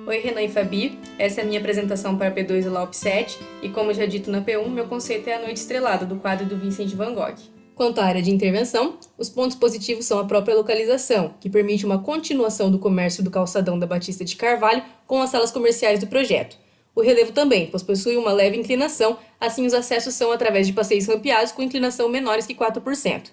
Oi, Renan e Fabi, essa é a minha apresentação para P2 e LAUP 7 e, como já dito na P1, meu conceito é a Noite Estrelada, do quadro do Vincent van Gogh. Quanto à área de intervenção, os pontos positivos são a própria localização, que permite uma continuação do comércio do calçadão da Batista de Carvalho com as salas comerciais do projeto. O relevo também, pois possui uma leve inclinação, assim os acessos são através de passeios rampeados com inclinação menores que 4%.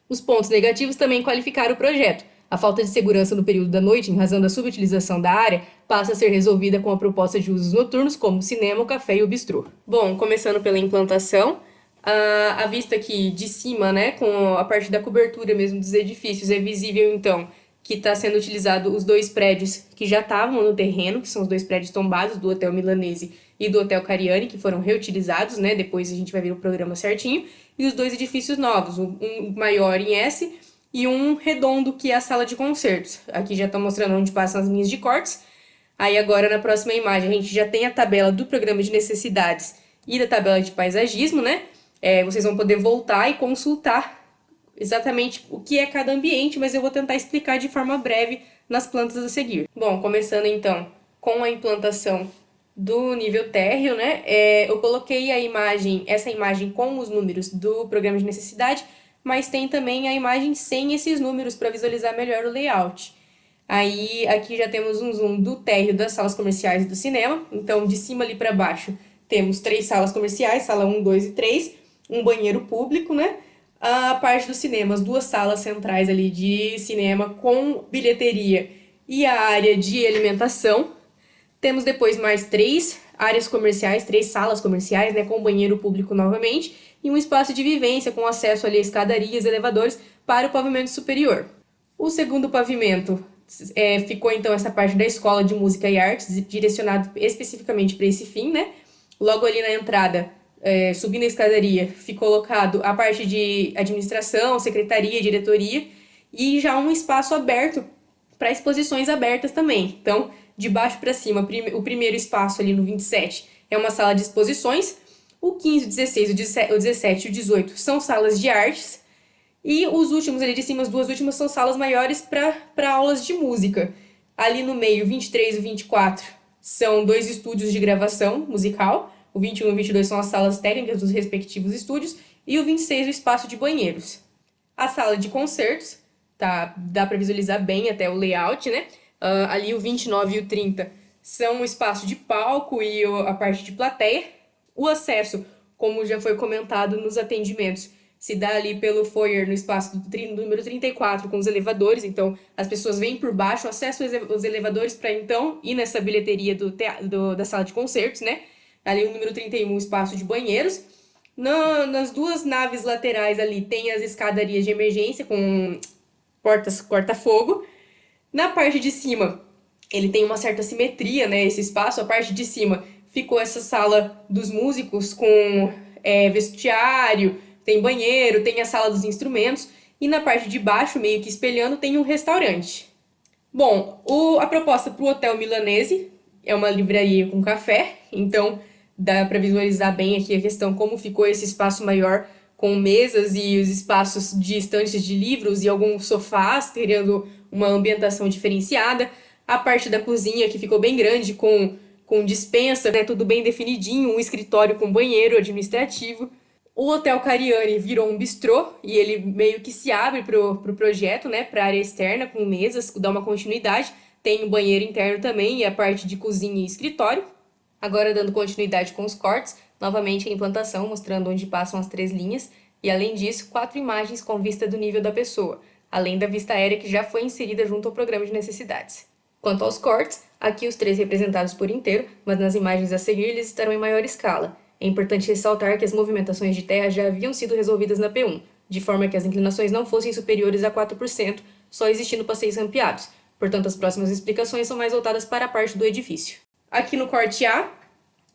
Os pontos negativos também qualificaram o projeto. A falta de segurança no período da noite, em razão da subutilização da área, passa a ser resolvida com a proposta de usos noturnos, como o cinema, o café e o bistrô. Bom, começando pela implantação, a vista aqui de cima, né, com a parte da cobertura mesmo dos edifícios, é visível, então, que está sendo utilizado os dois prédios que já estavam no terreno, que são os dois prédios tombados do Hotel Milanese e do Hotel Cariani, que foram reutilizados, né, depois a gente vai ver o programa certinho, e os dois edifícios novos, um maior em S e um redondo, que é a sala de concertos. Aqui já estão mostrando onde passam as linhas de cortes. Aí agora, na próxima imagem, a gente já tem a tabela do programa de necessidades e da tabela de paisagismo, né? Vocês vão poder voltar e consultar exatamente o que é cada ambiente, mas eu vou tentar explicar de forma breve nas plantas a seguir. Bom, começando então com a implantação do nível térreo, né? Eu coloquei essa imagem com os números do programa de necessidade, mas tem também a imagem sem esses números para visualizar melhor o layout. Aí, aqui já temos um zoom do térreo das salas comerciais e do cinema. Então, de cima ali para baixo, temos 3 salas comerciais, sala 1, 2 e 3, um banheiro público, né? A parte dos cinemas, 2 salas centrais ali de cinema com bilheteria e a área de alimentação. Temos depois mais 3 áreas comerciais, 3 salas comerciais, né, com banheiro público novamente, e um espaço de vivência com acesso ali a escadarias e elevadores para o pavimento superior. O segundo pavimento ficou então essa parte da Escola de Música e Artes, direcionado especificamente para esse fim, né? Logo ali na entrada, subindo a escadaria, ficou colocado a parte de administração, secretaria, diretoria, e já um espaço aberto para exposições abertas também. Então, de baixo para cima, o primeiro espaço ali no 27 é uma sala de exposições, o 15, o 16, o 17 e o 18 são salas de artes, e os últimos ali de cima, as 2 últimas, são salas maiores para aulas de música. Ali no meio, o 23 e o 24 são 2 estúdios de gravação musical, o 21 e o 22 são as salas técnicas dos respectivos estúdios, e o 26 o espaço de banheiros. A sala de concertos, tá, dá para visualizar bem até o layout, né? Ali o 29 e o 30 são o espaço de palco e a parte de plateia. O acesso, como já foi comentado nos atendimentos, se dá ali pelo foyer no espaço do número 34 com os elevadores, então as pessoas vêm por baixo, acessam os elevadores para então ir nessa bilheteria da sala de concertos, né? Ali o número 31, o espaço de banheiros. Nas 2 naves laterais ali tem as escadarias de emergência com portas corta-fogo. Na parte de cima, ele tem uma certa simetria, né, esse espaço. A parte de cima ficou essa sala dos músicos com vestiário, tem banheiro, tem a sala dos instrumentos. E na parte de baixo, meio que espelhando, tem um restaurante. Bom, a proposta para o Hotel Milanese é uma livraria com café, então dá para visualizar bem aqui a questão como ficou esse espaço maior com mesas e os espaços de estantes de livros e alguns sofás, criando uma ambientação diferenciada. A parte da cozinha, que ficou bem grande, com dispensa, né, tudo bem definidinho, um escritório com banheiro administrativo. O Hotel Cariani virou um bistrô e ele meio que se abre pro projeto, né, para a área externa, com mesas, dá uma continuidade. Tem um banheiro interno também e a parte de cozinha e escritório. Agora, dando continuidade com os cortes, novamente a implantação, mostrando onde passam as 3 linhas, e além disso, 4 imagens com vista do nível da pessoa, além da vista aérea que já foi inserida junto ao programa de necessidades. Quanto aos cortes, aqui os 3 representados por inteiro, mas nas imagens a seguir eles estarão em maior escala. É importante ressaltar que as movimentações de terra já haviam sido resolvidas na P1, de forma que as inclinações não fossem superiores a 4%, só existindo passeios rampeados. Portanto, as próximas explicações são mais voltadas para a parte do edifício. Aqui no corte A,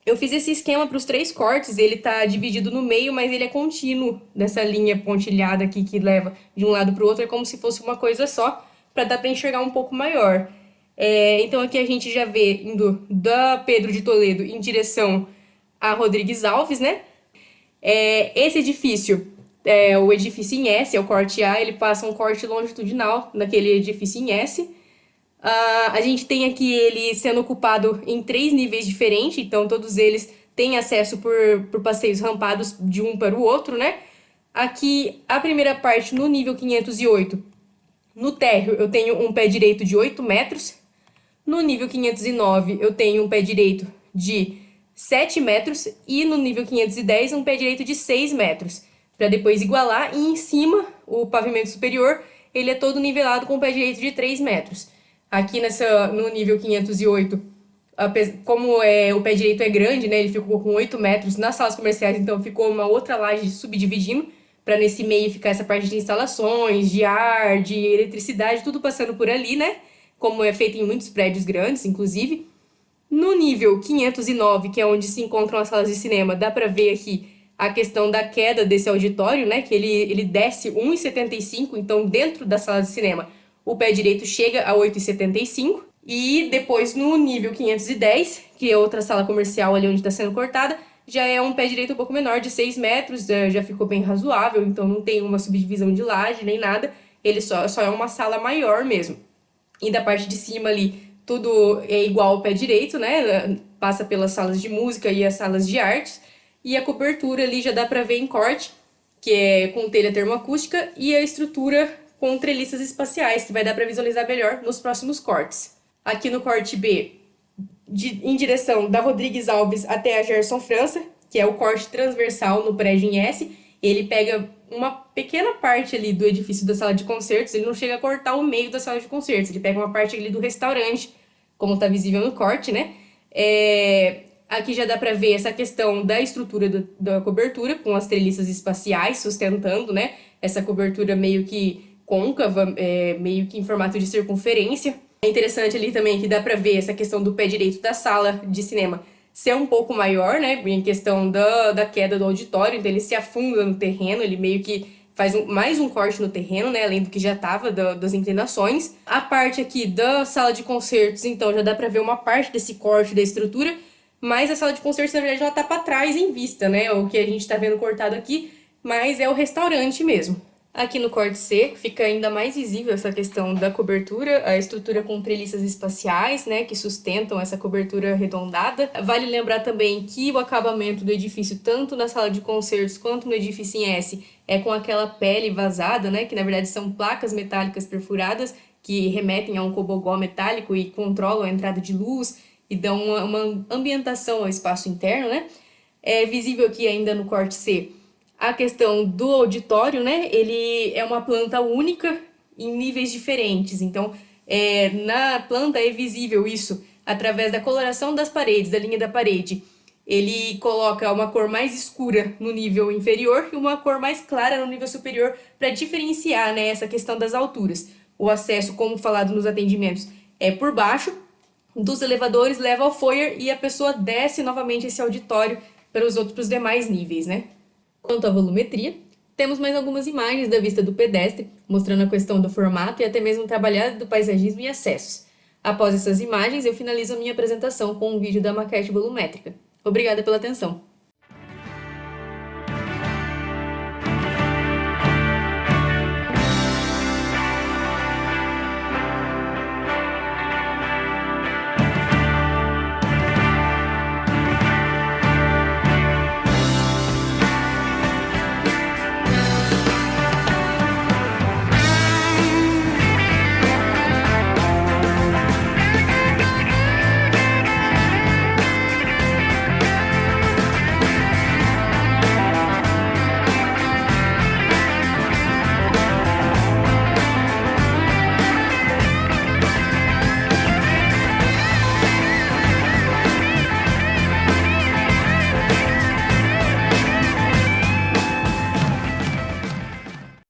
eu fiz esse esquema para os 3 cortes, ele está dividido no meio, mas ele é contínuo nessa linha pontilhada aqui que leva de um lado para o outro, é como se fosse uma coisa só, para dar para enxergar um pouco maior. Então aqui a gente já vê indo da Pedro de Toledo em direção a Rodrigues Alves, né? Esse edifício, o edifício em S, é o corte A, ele passa um corte longitudinal naquele edifício em S. A gente tem aqui ele sendo ocupado em 3 níveis diferentes, então todos eles têm acesso por passeios rampados de um para o outro, né? Aqui, a primeira parte, no nível 508, no térreo, eu tenho um pé direito de 8 metros. No nível 509, eu tenho um pé direito de 7 metros. E no nível 510, um pé direito de 6 metros. Para depois igualar. E em cima, o pavimento superior, ele é todo nivelado com um pé direito de 3 metros. Aqui no nível 508, como o pé direito é grande, né, ele ficou com 8 metros nas salas comerciais, então ficou uma outra laje subdividindo, para nesse meio ficar essa parte de instalações, de ar, de eletricidade, tudo passando por ali, né? Como é feito em muitos prédios grandes, inclusive. No nível 509, que é onde se encontram as salas de cinema, dá para ver aqui a questão da queda desse auditório, né? Que ele desce 1,75, então dentro da sala de cinema o pé direito chega a 8,75. E depois no nível 510, que é outra sala comercial ali onde está sendo cortada, já é um pé direito um pouco menor, de 6 metros, já ficou bem razoável, então não tem uma subdivisão de laje nem nada, ele só é uma sala maior mesmo. E da parte de cima ali, tudo é igual ao pé direito, né? Passa pelas salas de música e as salas de artes. E a cobertura ali já dá para ver em corte, que é com telha termoacústica, e a estrutura com treliças espaciais, que vai dar para visualizar melhor nos próximos cortes. Aqui no corte B, em direção da Rodrigues Alves até a Gerson França, que é o corte transversal no prédio em S, ele pega uma pequena parte ali do edifício da sala de concertos, ele não chega a cortar o meio da sala de concertos, ele pega uma parte ali do restaurante, como está visível no corte, né? Aqui já dá para ver essa questão da estrutura da cobertura, com as treliças espaciais sustentando, né? Essa cobertura meio que côncava, meio que em formato de circunferência. É interessante ali também que dá para ver essa questão do pé direito da sala de cinema ser um pouco maior, né, em questão da queda do auditório, então ele se afunda no terreno, ele meio que faz mais um corte no terreno, né, além do que já estava das inclinações. A parte aqui da sala de concertos, então, já dá para ver uma parte desse corte da estrutura, mas a sala de concertos, na verdade, ela tá para trás em vista, né, o que a gente está vendo cortado aqui, mas é o restaurante mesmo. Aqui no corte C fica ainda mais visível essa questão da cobertura, a estrutura com treliças espaciais, né, que sustentam essa cobertura arredondada. Vale lembrar também que o acabamento do edifício, tanto na sala de concertos quanto no edifício em S, é com aquela pele vazada, né, que na verdade são placas metálicas perfuradas que remetem a um cobogó metálico e controlam a entrada de luz e dão uma ambientação ao espaço interno, né? É visível aqui ainda no corte C a questão do auditório, né? Ele é uma planta única em níveis diferentes. Então, na planta é visível isso através da coloração das paredes, da linha da parede. Ele coloca uma cor mais escura no nível inferior e uma cor mais clara no nível superior para diferenciar, né, essa questão das alturas. O acesso, como falado nos atendimentos, é por baixo dos elevadores, leva ao foyer e a pessoa desce novamente esse auditório para os demais níveis, né? Quanto à volumetria, temos mais algumas imagens da vista do pedestre, mostrando a questão do formato e até mesmo trabalhado do paisagismo e acessos. Após essas imagens, eu finalizo a minha apresentação com um vídeo da maquete volumétrica. Obrigada pela atenção!